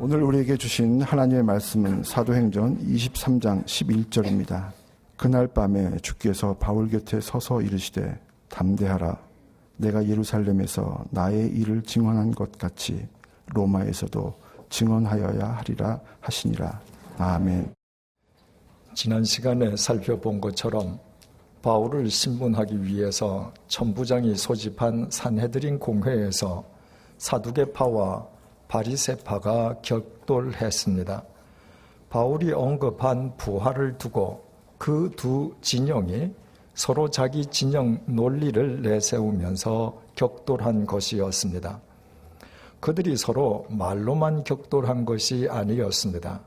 오늘 우리에게 주신 하나님의 말씀은 사도행전 23장 11절입니다. 그날 밤에 주께서 바울 곁에 서서 이르시되 담대하라. 내가 예루살렘에서 나의 일을 증언한 것 같이 로마에서도 증언하여야 하리라 하시니라. 아멘. 지난 시간에 살펴본 것처럼 바울을 신문하기 위해서 천부장이 소집한 산헤드린 공회에서 사두개파와 바리새파가 격돌했습니다. 바울이 언급한 부활을 두고 그 두 진영이 서로 자기 진영 논리를 내세우면서 격돌한 것이었습니다. 그들이 서로 말로만 격돌한 것이 아니었습니다.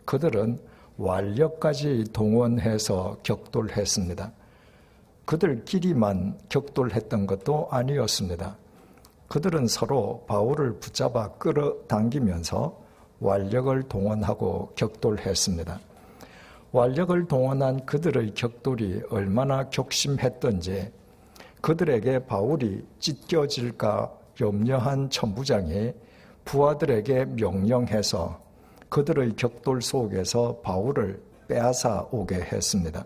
그들은 완력까지 동원해서 격돌했습니다. 그들끼리만 격돌했던 것도 아니었습니다. 그들은 서로 바울을 붙잡아 끌어당기면서 완력을 동원하고 격돌했습니다. 완력을 동원한 그들의 격돌이 얼마나 격심했던지 그들에게 바울이 찢겨질까 염려한 천부장이 부하들에게 명령해서 그들의 격돌 속에서 바울을 빼앗아 오게 했습니다.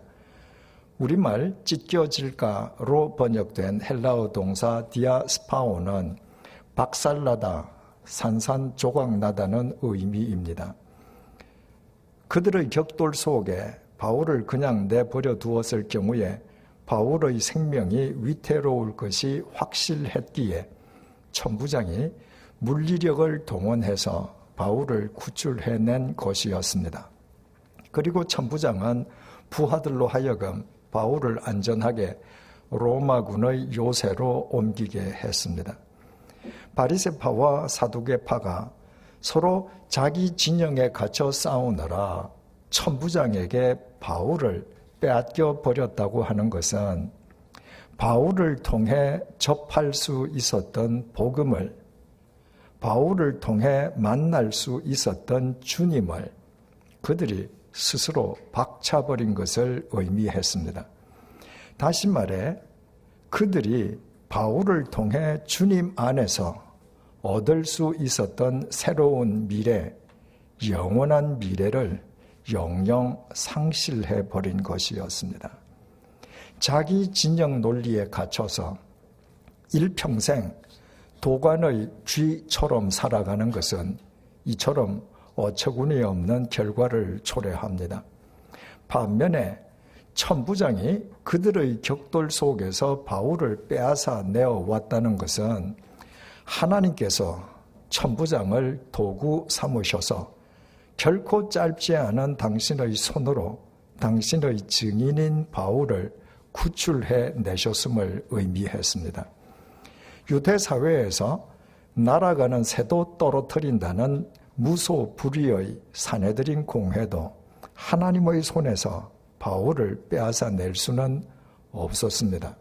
우리말 찢겨질까로 번역된 헬라어 동사 디아스파오는 박살나다, 산산조각나다는 의미입니다. 그들의 격돌 속에 바울을 그냥 내버려 두었을 경우에 바울의 생명이 위태로울 것이 확실했기에 천부장이 물리력을 동원해서 바울을 구출해낸 것이었습니다. 그리고 천부장은 부하들로 하여금 바울을 안전하게 로마군의 요새로 옮기게 했습니다. 바리새파와 사두개파가 서로 자기 진영에 갇혀 싸우느라 천부장에게 바울을 빼앗겨 버렸다고 하는 것은 바울을 통해 접할 수 있었던 복음을, 바울을 통해 만날 수 있었던 주님을 그들이 스스로 박차버린 것을 의미했습니다. 다시 말해 그들이 바울을 통해 주님 안에서 얻을 수 있었던 새로운 미래, 영원한 미래를 영영 상실해버린 것이었습니다. 자기 진영 논리에 갇혀서 일평생 도관의 쥐처럼 살아가는 것은 이처럼 어처구니 없는 결과를 초래합니다. 반면에 천부장이 그들의 격돌 속에서 바울을 빼앗아 내어왔다는 것은 하나님께서 천부장을 도구 삼으셔서 결코 짧지 않은 당신의 손으로 당신의 증인인 바울을 구출해 내셨음을 의미했습니다. 유대 사회에서 날아가는 새도 떨어뜨린다는 무소불위의 산헤드린 공회도 하나님의 손에서 바울을 빼앗아 낼 수는 없었습니다.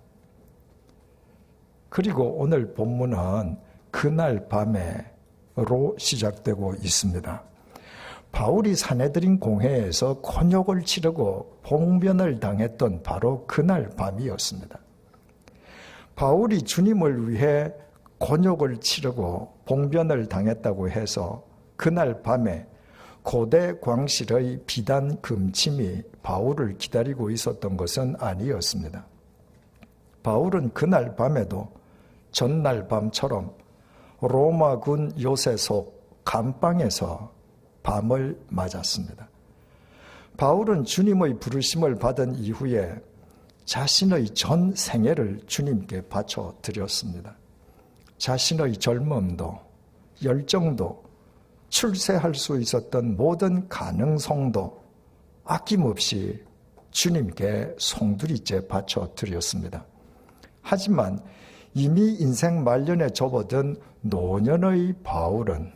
그리고 오늘 본문은 그날 밤에로 시작되고 있습니다. 바울이 산헤드린 공회에서 곤욕을 치르고 봉변을 당했던 바로 그날 밤이었습니다. 바울이 주님을 위해 곤욕을 치르고 봉변을 당했다고 해서 그날 밤에 고대 광실의 비단 금침이 바울을 기다리고 있었던 것은 아니었습니다. 바울은 그날 밤에도 전날 밤처럼 로마군 요새 속 감방에서 밤을 맞았습니다. 바울은 주님의 부르심을 받은 이후에 자신의 전 생애를 주님께 바쳐 드렸습니다. 자신의 젊음도, 열정도, 출세할 수 있었던 모든 가능성도 아낌없이 주님께 송두리째 바쳐 드렸습니다. 하지만 이미 인생 말년에 접어든 노년의 바울은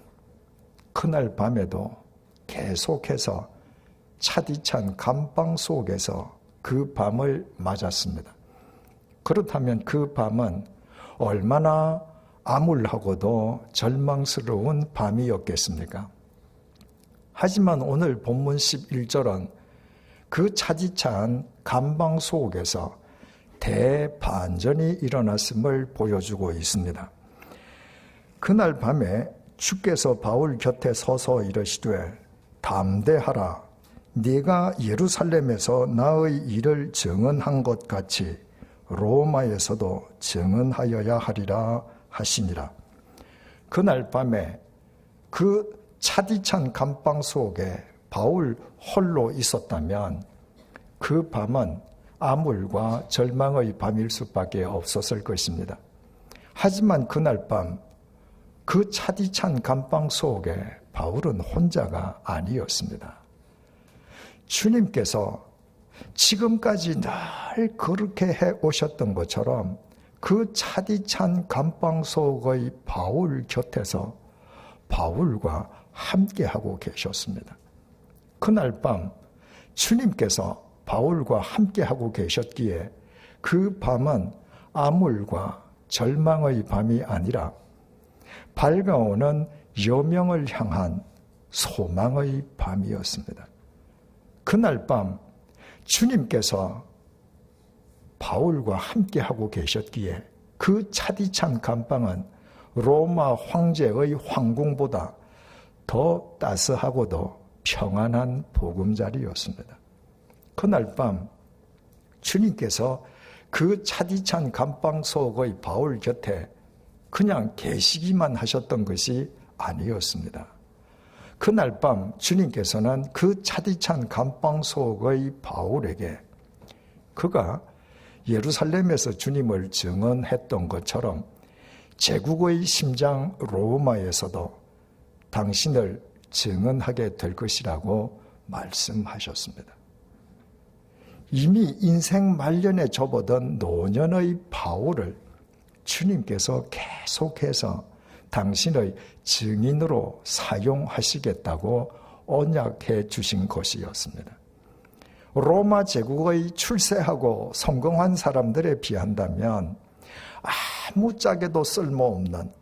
그날 밤에도 계속해서 차디찬 감방 속에서 그 밤을 맞았습니다. 그렇다면 그 밤은 얼마나 암울하고도 절망스러운 밤이었겠습니까? 하지만 오늘 본문 11절은 그 차디찬 감방 속에서 대반전이 일어났음을 보여주고 있습니다. 그날 밤에 주께서 바울 곁에 서서 이르시되 담대하라. 네가 예루살렘에서 나의 일을 증언한 것 같이 로마에서도 증언하여야 하리라 하시니라. 그날 밤에 그 차디찬 감방 속에 바울 홀로 있었다면 그 밤은 암울과 절망의 밤일 수밖에 없었을 것입니다. 하지만 그날 밤 그 차디찬 감방 속에 바울은 혼자가 아니었습니다. 주님께서 지금까지 늘 그렇게 해 오셨던 것처럼 그 차디찬 감방 속의 바울 곁에서 바울과 함께하고 계셨습니다. 그날 밤 주님께서 바울과 함께하고 계셨기에 그 밤은 암울과 절망의 밤이 아니라 밝아오는 여명을 향한 소망의 밤이었습니다. 그날 밤 주님께서 바울과 함께하고 계셨기에 그 차디찬 감방은 로마 황제의 황궁보다 더 따스하고도 평안한 보금자리였습니다. 그날 밤 주님께서 그 차디찬 감방 속의 바울 곁에 그냥 계시기만 하셨던 것이 아니었습니다. 그날 밤 주님께서는 그 차디찬 감방 속의 바울에게 그가 예루살렘에서 주님을 증언했던 것처럼 제국의 심장 로마에서도 당신을 증언하게 될 것이라고 말씀하셨습니다. 이미 인생 말년에 접어든 노년의 바울을 주님께서 계속해서 당신의 증인으로 사용하시겠다고 언약해 주신 것이었습니다. 로마 제국의 출세하고 성공한 사람들에 비한다면 아무짝에도 쓸모없는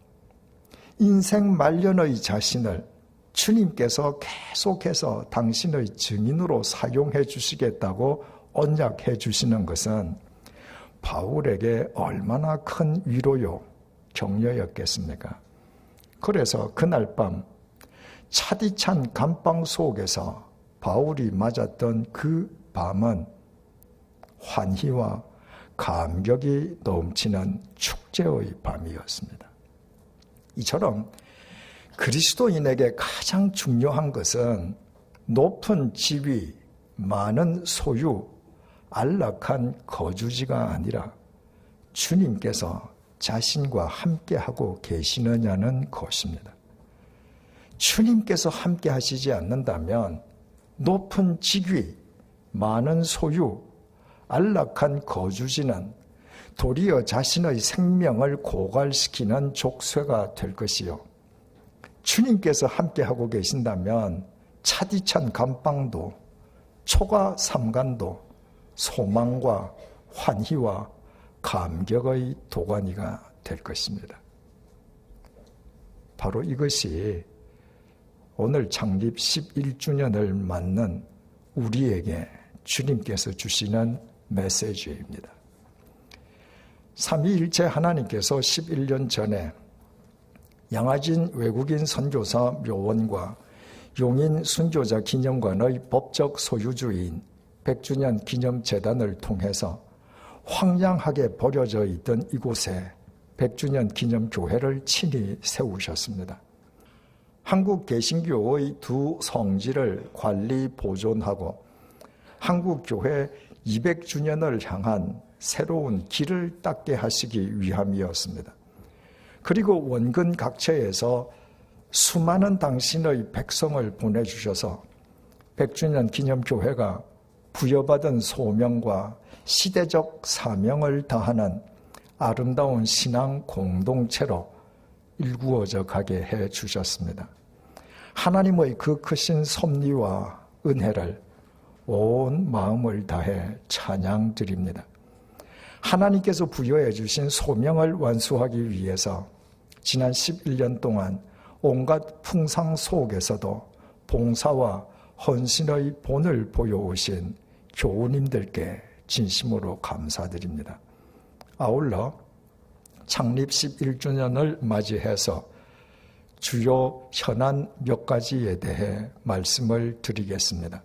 인생 말년의 자신을 주님께서 계속해서 당신의 증인으로 사용해 주시겠다고 언약해 주시는 것은 바울에게 얼마나 큰 위로요, 격려였겠습니까? 그래서 그날 밤 차디찬 감방 속에서 바울이 맞았던 그 밤은 환희와 감격이 넘치는 축제의 밤이었습니다. 이처럼 그리스도인에게 가장 중요한 것은 높은 지위, 많은 소유, 안락한 거주지가 아니라 주님께서 자신과 함께하고 계시느냐는 것입니다. 주님께서 함께 하시지 않는다면 높은 직위, 많은 소유, 안락한 거주지는 도리어 자신의 생명을 고갈시키는 족쇄가 될 것이요. 주님께서 함께하고 계신다면 차디찬 감방도 초가 삼간도 소망과 환희와 감격의 도가니가 될 것입니다. 바로 이것이 오늘 창립 11주년을 맞는 우리에게 주님께서 주시는 메시지입니다. 삼위일체 하나님께서 11년 전에 양화진 외국인 선교사 묘원과 용인 순교자 기념관의 법적 소유주인 100주년 기념재단을 통해서 황량하게 버려져 있던 이곳에 100주년 기념교회를 친히 세우셨습니다. 한국 개신교의 두 성지를 관리 보존하고 한국교회 200주년을 향한 새로운 길을 닦게 하시기 위함이었습니다. 그리고 원근 각처에서 수많은 당신의 백성을 보내주셔서 100주년 기념교회가 부여받은 소명과 시대적 사명을 다하는 아름다운 신앙 공동체로 일구어져 가게 해주셨습니다. 하나님의 그 크신 섭리와 은혜를 온 마음을 다해 찬양드립니다. 하나님께서 부여해 주신 소명을 완수하기 위해서 지난 11년 동안 온갖 풍상 속에서도 봉사와 헌신의 본을 보여오신 교우님들께 진심으로 감사드립니다. 아울러 창립 11주년을 맞이해서 주요 현안 몇 가지에 대해 말씀을 드리겠습니다.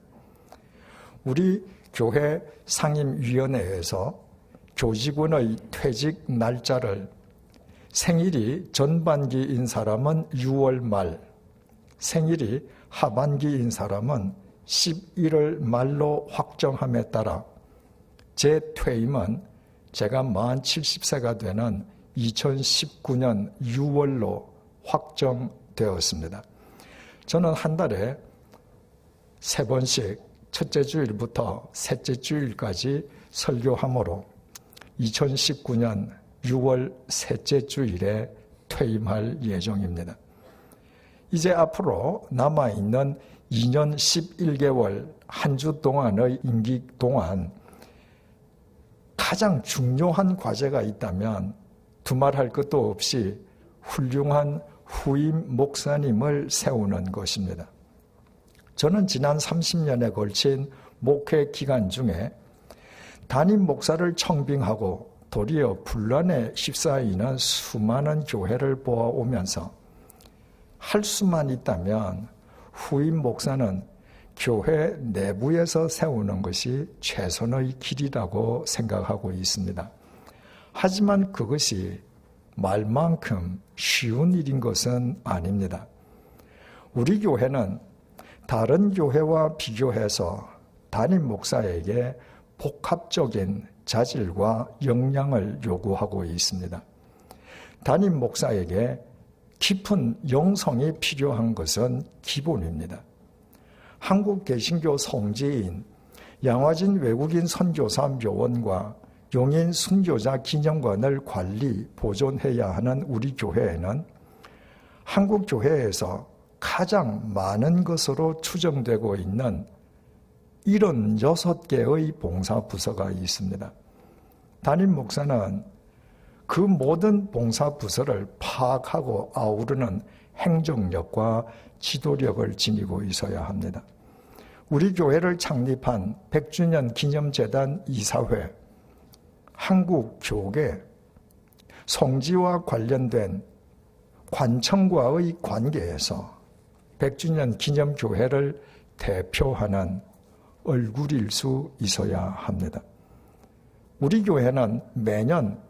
우리 교회 상임위원회에서 교직원의 퇴직 날짜를 생일이 전반기인 사람은 6월 말, 생일이 하반기인 사람은 11월 말로 확정함에 따라 제 퇴임은 제가 만 70세가 되는 2019년 6월로 확정되었습니다. 저는 한 달에 3번씩 첫째 주일부터 셋째 주일까지 설교함으로 2019년 6월 셋째 주일에 퇴임할 예정입니다. 이제 앞으로 남아있는 2년 11개월 한 주 동안의 임기 동안 가장 중요한 과제가 있다면 두말할 것도 없이 훌륭한 후임 목사님을 세우는 것입니다. 저는 지난 30년에 걸친 목회 기간 중에 담임 목사를 청빙하고 도리어 분란에 휩싸이는 수많은 교회를 보아오면서 할 수만 있다면 후임 목사는 교회 내부에서 세우는 것이 최선의 길이라고 생각하고 있습니다. 하지만 그것이 말만큼 쉬운 일인 것은 아닙니다. 우리 교회는 다른 교회와 비교해서 담임 목사에게 복합적인 자질과 역량을 요구하고 있습니다. 담임 목사에게 깊은 영성이 필요한 것은 기본입니다. 한국 개신교 성지인 양화진 외국인 선교사 묘원과 용인 순교자 기념관을 관리, 보존해야 하는 우리 교회에는 한국 교회에서 가장 많은 것으로 추정되고 있는 76개의 봉사부서가 있습니다. 담임 목사는 그 모든 봉사부서를 파악하고 아우르는 행정력과 지도력을 지니고 있어야 합니다. 우리 교회를 창립한 100주년 기념재단 이사회, 한국교계, 성지와 관련된 관청과의 관계에서 100주년 기념교회를 대표하는 얼굴일 수 있어야 합니다. 우리 교회는 매년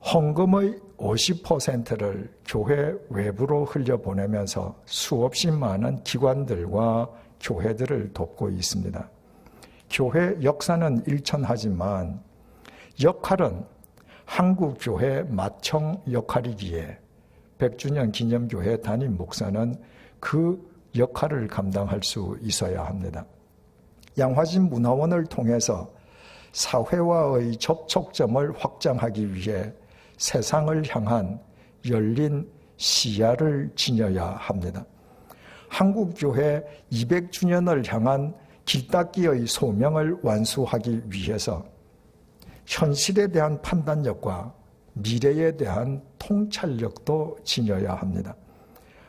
헌금의 50%를 교회 외부로 흘려보내면서 수없이 많은 기관들과 교회들을 돕고 있습니다. 교회 역사는 일천하지만 역할은 한국교회 맏형 역할이기에 100주년 기념교회 담임 목사는 그 역할을 감당할 수 있어야 합니다. 양화진 문화원을 통해서 사회와의 접촉점을 확장하기 위해 세상을 향한 열린 시야를 지녀야 합니다. 한국교회 200주년을 향한 길닦기의 소명을 완수하기 위해서 현실에 대한 판단력과 미래에 대한 통찰력도 지녀야 합니다.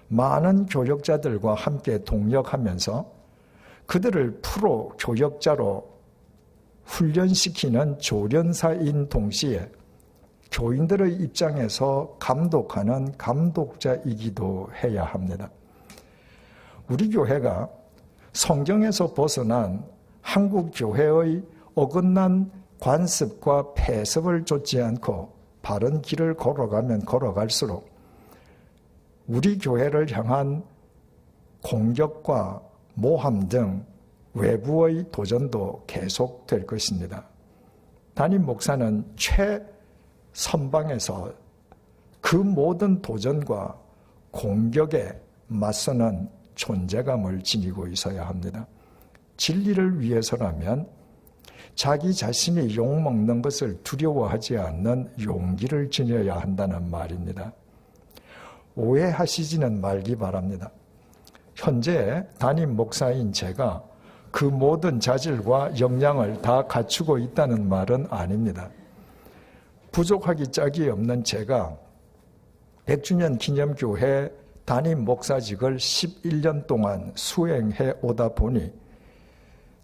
많은 교역자들과 함께 동력하면서 그들을 프로 교역자로 훈련시키는 조련사인 동시에 교인들의 입장에서 감독하는 감독자이기도 해야 합니다. 우리 교회가 성경에서 벗어난 한국 교회의 어긋난 관습과 폐습을 좇지 않고 바른 길을 걸어가면 걸어갈수록 우리 교회를 향한 공격과 모함 등 외부의 도전도 계속될 것입니다. 담임 목사는 최선방에서 그 모든 도전과 공격에 맞서는 존재감을 지니고 있어야 합니다. 진리를 위해서라면 자기 자신이 욕먹는 것을 두려워하지 않는 용기를 지녀야 한다는 말입니다. 오해하시지는 말기 바랍니다. 현재 담임 목사인 제가 그 모든 자질과 역량을 다 갖추고 있다는 말은 아닙니다. 부족하기 짝이 없는 제가 100주년 기념교회 담임 목사직을 11년 동안 수행해 오다 보니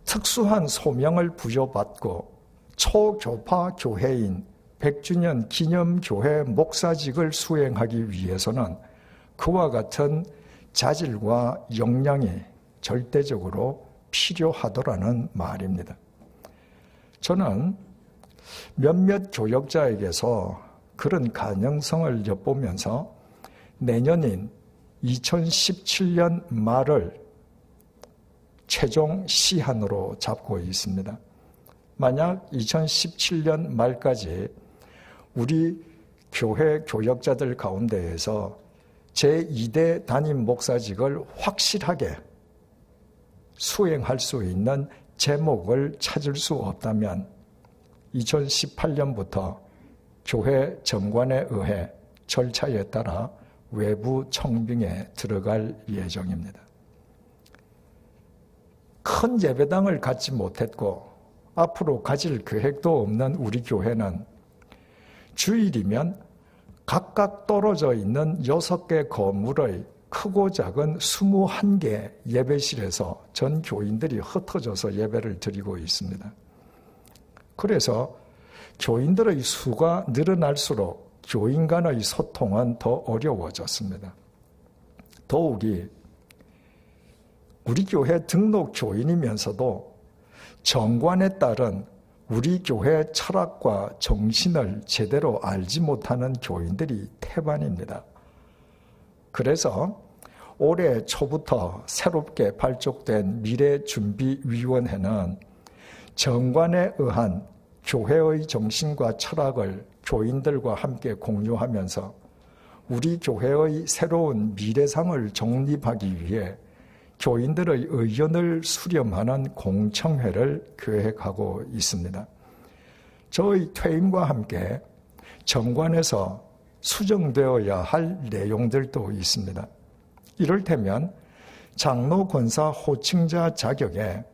특수한 소명을 부여받고 초교파 교회인 100주년 기념교회 목사직을 수행하기 위해서는 그와 같은 자질과 역량이 절대적으로 필요하더라는 말입니다. 저는 몇몇 교역자에게서 그런 가능성을 엿보면서 내년인 2017년 말을 최종 시한으로 잡고 있습니다. 만약 2017년 말까지 우리 교회 교역자들 가운데에서 제2대 담임 목사직을 확실하게 수행할 수 있는 제목을 찾을 수 없다면 2018년부터 교회 정관에 의해 절차에 따라 외부 청빙에 들어갈 예정입니다. 큰 예배당을 갖지 못했고 앞으로 가질 계획도 없는 우리 교회는 주일이면 각각 떨어져 있는 6개 건물의 크고 작은 21개 예배실에서 전 교인들이 흩어져서 예배를 드리고 있습니다. 그래서 교인들의 수가 늘어날수록 교인 간의 소통은 더 어려워졌습니다. 더욱이 우리 교회 등록 교인이면서도 정관에 따른 우리 교회 철학과 정신을 제대로 알지 못하는 교인들이 태반입니다. 그래서 올해 초부터 새롭게 발족된 미래준비위원회는 정관에 의한 교회의 정신과 철학을 교인들과 함께 공유하면서 우리 교회의 새로운 미래상을 정립하기 위해 교인들의 의견을 수렴하는 공청회를 계획하고 있습니다. 저의 퇴임과 함께 정관에서 수정되어야 할 내용들도 있습니다. 이를테면 장로 권사 호칭자 자격에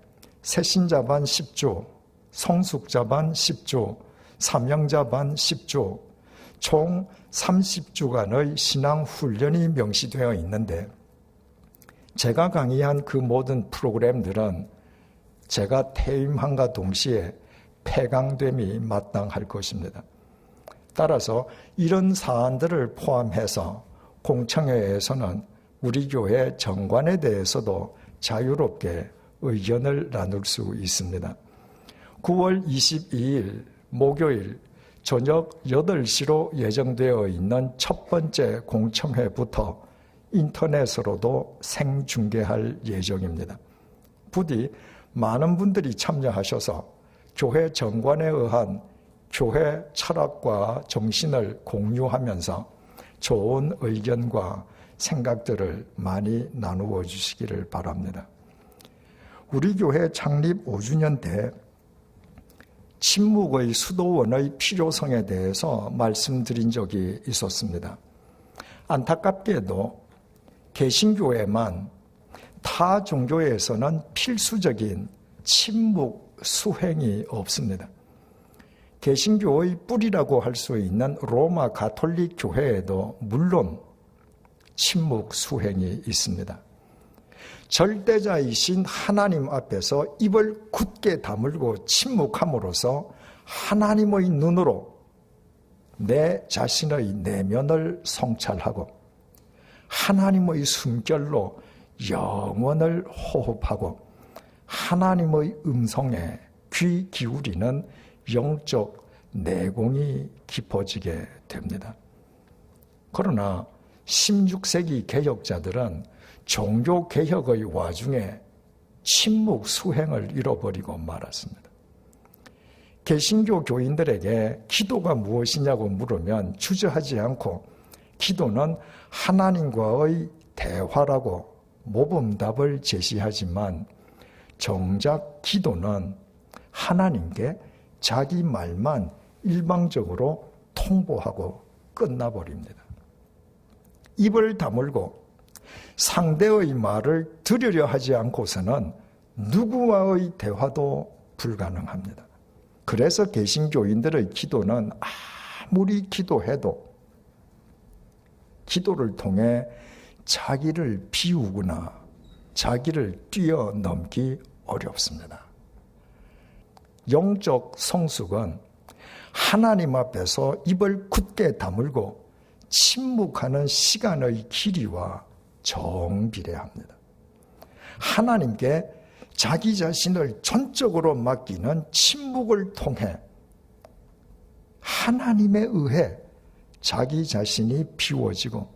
새신자 반 10주, 성숙자 반 10주, 사명자 반 10주, 총 30주간의 신앙 훈련이 명시되어 있는데 제가 강의한 그 모든 프로그램들은 제가 퇴임함과 동시에 폐강됨이 마땅할 것입니다. 따라서 이런 사안들을 포함해서 공청회에서는 우리 교회 정관에 대해서도 자유롭게 의견을 나눌 수 있습니다. 9월 22일 목요일 저녁 8시로 예정되어 있는 첫 번째 공청회부터 인터넷으로도 생중계할 예정입니다. 부디 많은 분들이 참여하셔서 교회 정관에 의한 교회 철학과 정신을 공유하면서 좋은 의견과 생각들을 많이 나누어 주시기를 바랍니다. 우리 교회 창립 5주년 때 침묵의 수도원의 필요성에 대해서 말씀드린 적이 있었습니다. 안타깝게도 개신교회만 타 종교에서는 필수적인 침묵 수행이 없습니다. 개신교의 뿌리라고 할 수 있는 로마 가톨릭 교회에도 물론 침묵 수행이 있습니다. 절대자이신 하나님 앞에서 입을 굳게 다물고 침묵함으로써 하나님의 눈으로 내 자신의 내면을 성찰하고 하나님의 숨결로 영원을 호흡하고 하나님의 음성에 귀 기울이는 영적 내공이 깊어지게 됩니다. 그러나 16세기 개혁자들은 종교개혁의 와중에 침묵 수행을 잃어버리고 말았습니다. 개신교 교인들에게 기도가 무엇이냐고 물으면 주저하지 않고 기도는 하나님과의 대화라고 모범답을 제시하지만 정작 기도는 하나님께 자기 말만 일방적으로 통보하고 끝나버립니다. 입을 다물고 상대의 말을 들으려 하지 않고서는 누구와의 대화도 불가능합니다. 그래서 개신교인들의 기도는 아무리 기도해도 기도를 통해 자기를 비우거나 자기를 뛰어넘기 어렵습니다. 영적 성숙은 하나님 앞에서 입을 굳게 다물고 침묵하는 시간의 길이와 정비례합니다. 하나님께 자기 자신을 전적으로 맡기는 침묵을 통해 하나님에 의해 자기 자신이 비워지고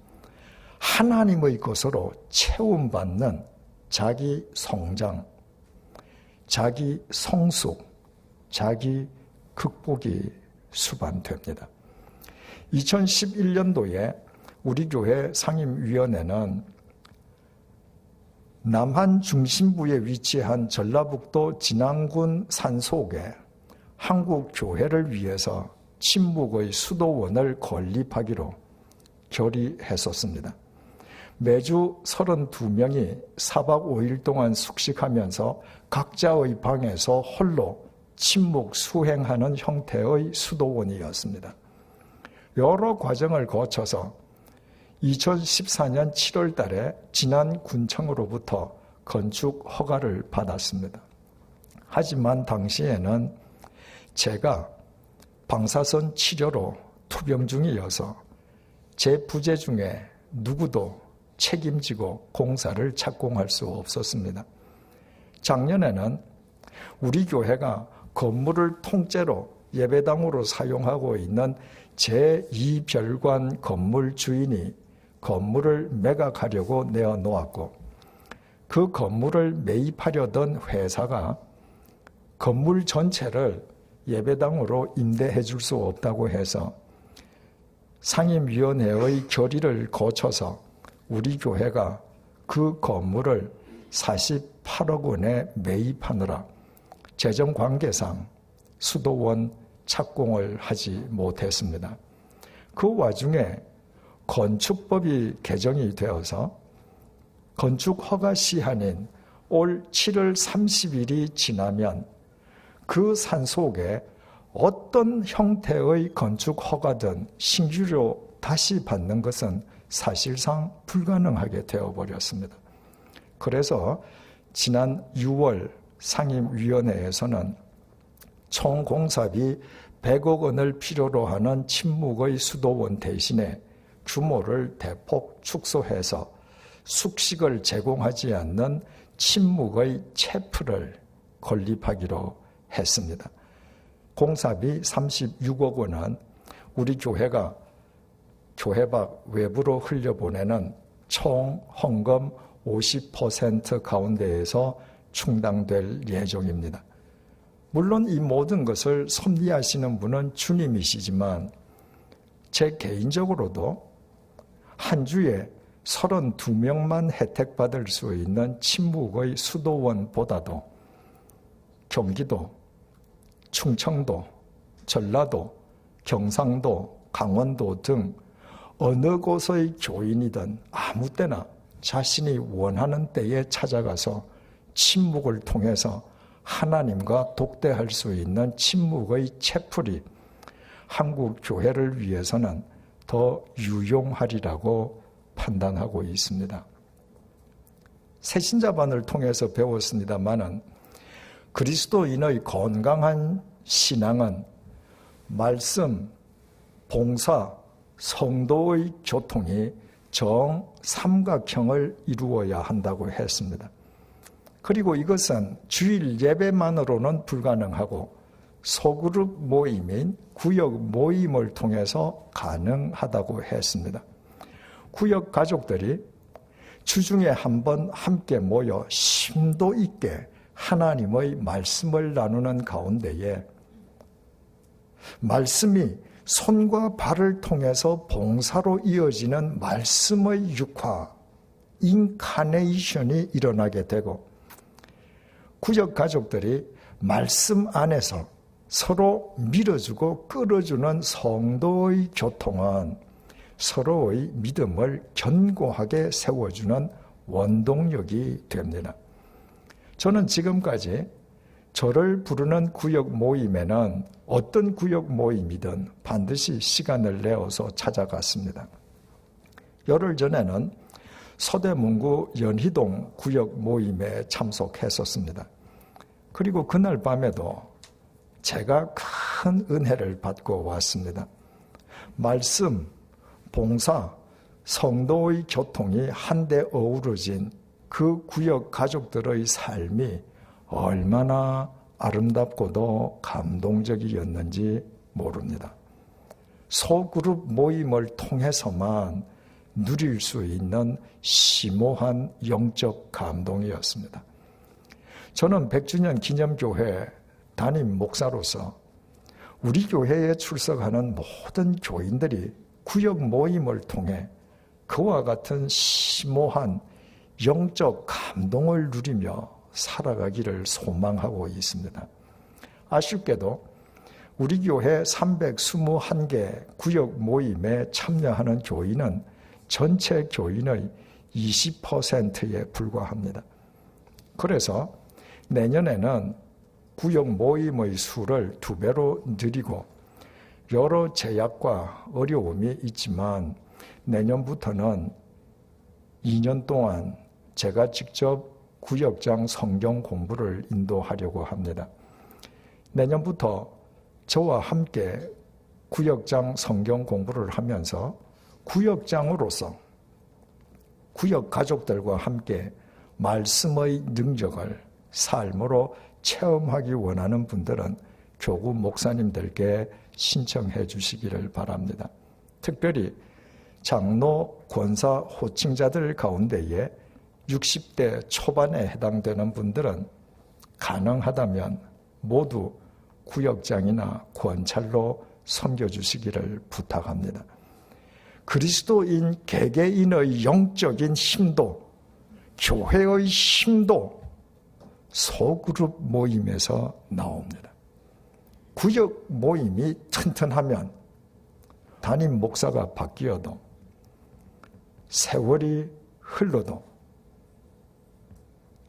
하나님의 것으로 채움받는 자기 성장, 자기 성숙, 자기 극복이 수반됩니다. 2011년도에 우리 교회 상임위원회는 남한 중심부에 위치한 전라북도 진안군 산속에 한국 교회를 위해서 침묵의 수도원을 건립하기로 결의했었습니다. 매주 32명이 4박 5일 동안 숙식하면서 각자의 방에서 홀로 침묵 수행하는 형태의 수도원이었습니다. 여러 과정을 거쳐서 2014년 7월 달에 진안군청으로부터 건축 허가를 받았습니다. 하지만 당시에는 제가 방사선 치료로 투병 중이어서 제 부재 중에 누구도 책임지고 공사를 착공할 수 없었습니다. 작년에는 우리 교회가 건물을 통째로 예배당으로 사용하고 있는 제2별관 건물 주인이 건물을 매각하려고 내어놓았고 그 건물을 매입하려던 회사가 건물 전체를 예배당으로 임대해 줄 수 없다고 해서 상임위원회의 결의를 거쳐서 우리 교회가 그 건물을 48억 원에 매입하느라 재정 관계상 수도원 착공을 하지 못했습니다. 그 와중에 건축법이 개정이 되어서 건축 허가 시한인 올 7월 30일이 지나면 그 산속에 어떤 형태의 건축 허가든 신규로 다시 받는 것은 사실상 불가능하게 되어버렸습니다. 그래서 지난 6월 상임위원회에서는 총 공사비 100억 원을 필요로 하는 침묵의 수도원 대신에 규모를 대폭 축소해서 숙식을 제공하지 않는 침묵의 채플을 건립하기로 했습니다. 공사비 36억 원은 우리 교회가 교회 밖 외부로 흘려보내는 총 헌금 50% 가운데에서 충당될 예정입니다. 물론 이 모든 것을 섭리하시는 분은 주님이시지만 제 개인적으로도 한 주에 32명만 혜택받을 수 있는 침묵의 수도원보다도 경기도, 충청도, 전라도, 경상도, 강원도 등 어느 곳의 교인이든 아무 때나 자신이 원하는 때에 찾아가서 침묵을 통해서 하나님과 독대할 수 있는 침묵의 채플이 한국 교회를 위해서는 더 유용하리라고 판단하고 있습니다. 새신자반을 통해서 배웠습니다마는 그리스도인의 건강한 신앙은 말씀, 봉사, 성도의 교통이 정삼각형을 이루어야 한다고 했습니다. 그리고 이것은 주일 예배만으로는 불가능하고 소그룹 모임인 구역 모임을 통해서 가능하다고 했습니다. 구역 가족들이 주중에 한 번 함께 모여 심도 있게 하나님의 말씀을 나누는 가운데에 말씀이 손과 발을 통해서 봉사로 이어지는 말씀의 육화, 인카네이션이 일어나게 되고 구역 가족들이 말씀 안에서 서로 밀어주고 끌어주는 성도의 교통은 서로의 믿음을 견고하게 세워주는 원동력이 됩니다. 저는 지금까지 저를 부르는 구역 모임에는 어떤 구역 모임이든 반드시 시간을 내어서 찾아갔습니다. 열흘 전에는 서대문구 연희동 구역 모임에 참석했었습니다. 그리고 그날 밤에도 제가 큰 은혜를 받고 왔습니다. 말씀, 봉사, 성도의 교통이 한데 어우러진 그 구역 가족들의 삶이 얼마나 아름답고도 감동적이었는지 모릅니다. 소그룹 모임을 통해서만 누릴 수 있는 심오한 영적 감동이었습니다. 저는 100주년 기념교회 담임 목사로서 우리 교회에 출석하는 모든 교인들이 구역 모임을 통해 그와 같은 심오한 영적 감동을 누리며 살아가기를 소망하고 있습니다. 아쉽게도 우리 교회 321개 구역 모임에 참여하는 교인은 전체 교인의 20%에 불과합니다. 그래서 내년에는 구역 모임의 수를 2배로 늘리고 여러 제약과 어려움이 있지만 내년부터는 2년 동안 제가 직접 구역장 성경 공부를 인도하려고 합니다. 내년부터 저와 함께 구역장 성경 공부를 하면서 구역장으로서 구역 가족들과 함께 말씀의 능력을 삶으로 체험하기 원하는 분들은 교구 목사님들께 신청해 주시기를 바랍니다. 특별히 장로, 권사, 호칭자들 가운데에 60대 초반에 해당되는 분들은 가능하다면 모두 구역장이나 권찰로 섬겨주시기를 부탁합니다. 그리스도인 개개인의 영적인 힘도, 교회의 힘도 소그룹 모임에서 나옵니다. 구역 모임이 튼튼하면 담임 목사가 바뀌어도 세월이 흘러도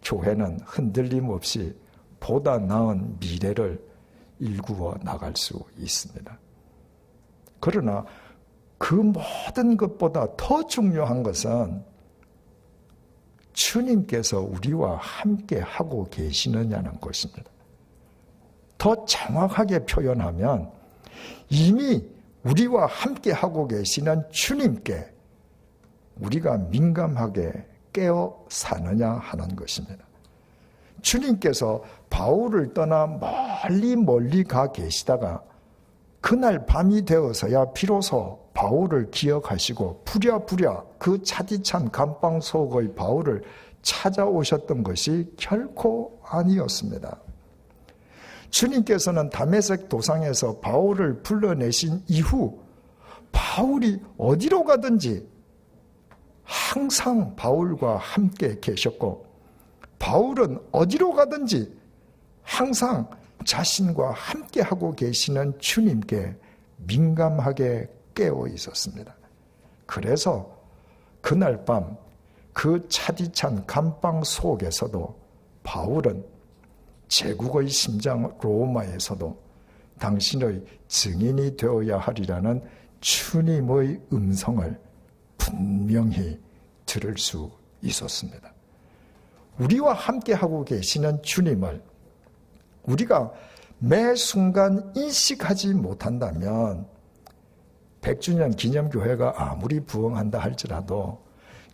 교회는 흔들림 없이 보다 나은 미래를 일구어 나갈 수 있습니다. 그러나 그 모든 것보다 더 중요한 것은 주님께서 우리와 함께 하고 계시느냐는 것입니다. 더 정확하게 표현하면 이미 우리와 함께 하고 계시는 주님께 우리가 민감하게 깨어 사느냐 하는 것입니다. 주님께서 바울을 떠나 멀리 가 계시다가 그날 밤이 되어서야 비로소 바울을 기억하시고 부랴부랴 그 차디찬 감방 속의 바울을 찾아오셨던 것이 결코 아니었습니다. 주님께서는 다메섹 도상에서 바울을 불러내신 이후 바울이 어디로 가든지 항상 바울과 함께 계셨고 바울은 어디로 가든지 항상 자신과 함께하고 계시는 주님께 민감하게 깨어 있었습니다. 그래서 그날 밤 그 차디찬 감방 속에서도 바울은 제국의 심장 로마에서도 당신의 증인이 되어야 하리라는 주님의 음성을 분명히 들을 수 있었습니다. 우리와 함께하고 계시는 주님을 우리가 매 순간 인식하지 못한다면 100주년 기념교회가 아무리 부흥한다 할지라도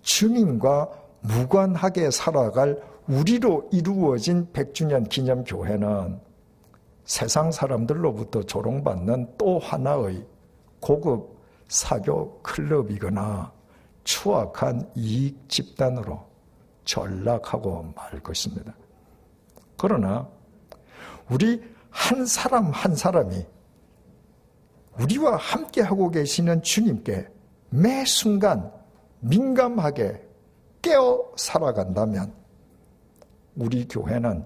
주님과 무관하게 살아갈 우리로 이루어진 100주년 기념교회는 세상 사람들로부터 조롱받는 또 하나의 고급 사교 클럽이거나 추악한 이익 집단으로 전락하고 말 것입니다. 그러나 우리 한 사람 한 사람이 우리와 함께하고 계시는 주님께 매 순간 민감하게 깨어 살아간다면 우리 교회는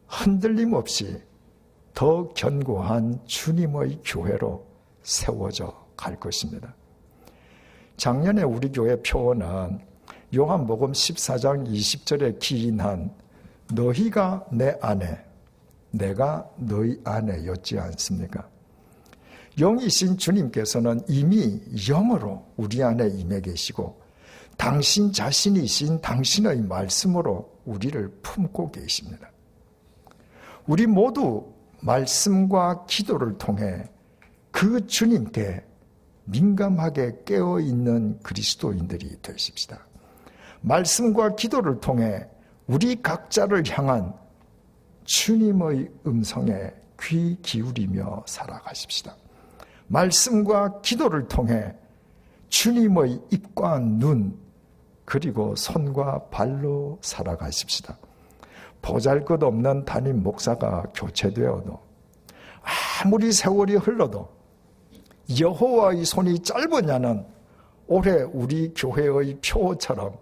흔들림 없이 더 견고한 주님의 교회로 세워져 갈 것입니다. 작년에 우리 교회 표어는 요한복음 14장 20절에 기인한 너희가 내 안에 내가 너희 안에 였지 않습니까? 영이신 주님께서는 이미 영으로 우리 안에 임해 계시고 당신 자신이신 당신의 말씀으로 우리를 품고 계십니다. 우리 모두 말씀과 기도를 통해 그 주님께 민감하게 깨어있는 그리스도인들이 되십시다. 말씀과 기도를 통해 우리 각자를 향한 주님의 음성에 귀 기울이며 살아가십시다. 말씀과 기도를 통해 주님의 입과 눈 그리고 손과 발로 살아가십시다. 보잘것없는 담임 목사가 교체되어도 아무리 세월이 흘러도 여호와의 손이 짧으냐는 올해 우리 교회의 표어처럼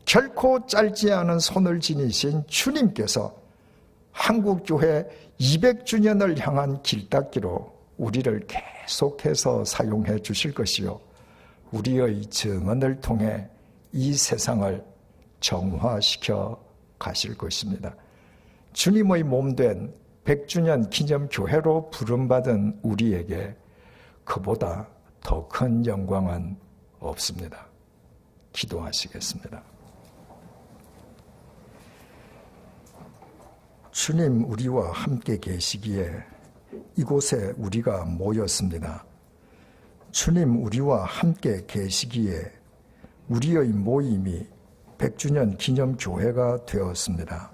결코 짧지 않은 손을 지니신 주님께서 한국교회 200주년을 향한 길닦기로 우리를 계속해서 사용해 주실 것이요, 우리의 증언을 통해 이 세상을 정화시켜 가실 것입니다. 주님의 몸된 100주년 기념교회로 부름받은 우리에게 그보다 더 큰 영광은 없습니다. 기도하시겠습니다. 주님, 우리와 함께 계시기에 이곳에 우리가 모였습니다. 주님, 우리와 함께 계시기에 우리의 모임이 100주년 기념교회가 되었습니다.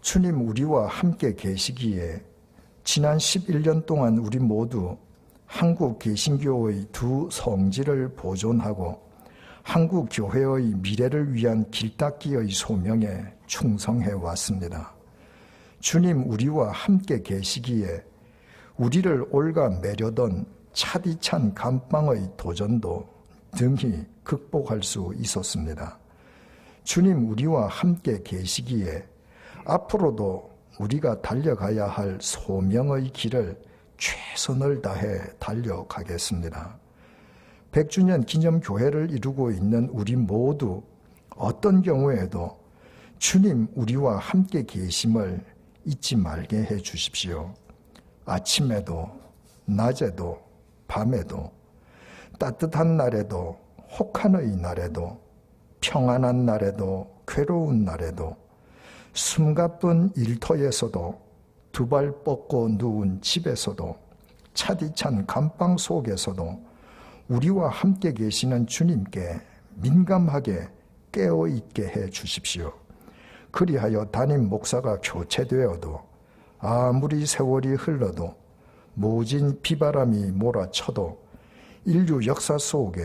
주님, 우리와 함께 계시기에 지난 11년 동안 우리 모두 한국 개신교의 두 성지를 보존하고 한국 교회의 미래를 위한 길닦기의 소명에 충성해 왔습니다. 주님, 우리와 함께 계시기에 우리를 올가 매려던 차디찬 감방의 도전도 등히 극복할 수 있었습니다. 주님, 우리와 함께 계시기에 앞으로도 우리가 달려가야 할 소명의 길을 최선을 다해 달려가겠습니다. 100주년 기념교회를 이루고 있는 우리 모두 어떤 경우에도 주님, 우리와 함께 계심을 잊지 말게 해 주십시오. 아침에도 낮에도 밤에도 따뜻한 날에도 혹한의 날에도 평안한 날에도 괴로운 날에도 숨가쁜 일터에서도 두 발 뻗고 누운 집에서도 차디찬 감방 속에서도 우리와 함께 계시는 주님께 민감하게 깨어있게 해 주십시오. 그리하여 담임 목사가 교체되어도 아무리 세월이 흘러도 모진 비바람이 몰아쳐도 인류 역사 속에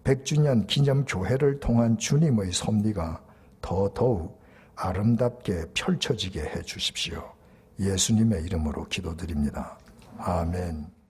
100주년 기념교회를 통한 주님의 섭리가 더더욱 아름답게 펼쳐지게 해 주십시오. 예수님의 이름으로 기도드립니다. 아멘.